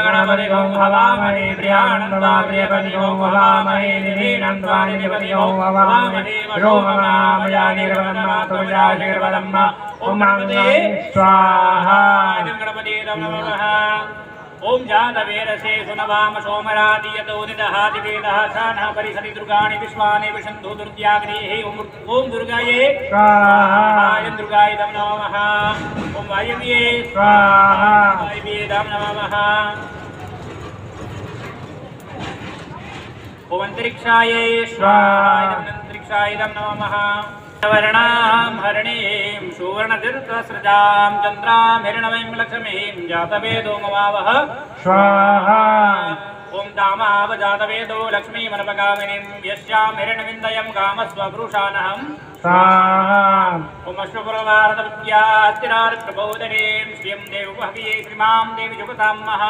गणपतिगों गणपतिगों हवामहे प्रियाणन्वा प्रियपतिगों हवामहे निधीनन्वा निधिपतिगों हवामहे वरोममामया निर्वन्मातुजा शीर्वदम्मा ओम गणपते स्वाहा गणपते नमः ओम जातवेरसे सुनवाम सोमरादियतोदिदहादिवेदः सानः परिसरि दुर्गाणि विश्वानि विशन्धु दुर्ग्याग्नेः ओम दुर्गायै स्वाहा ओम दुर्गायै नमः ओम वायव्ये स्वाहा वायव्ये नमः ओम अंतरिक्षायै स्वाहा अंतरिक्षायै नमः वर्णां हरणीं सुवर्णतीर्थस्रजां चन्द्रां हिरण्मयीं लक्ष्मीं जातवेदो ममावह स्वाहा ओम दामाव जातवेदो लक्ष्मीमनपगामिनीं यस्यां हिरण्यविन्दयं कामस्वपुरुषानहं स्वाहा ओम अश्वपुरवारतविद्यास्तिरार्प्रबोधिनीं श्रियं देवपहविये श्रीमां देवी जुगतां महा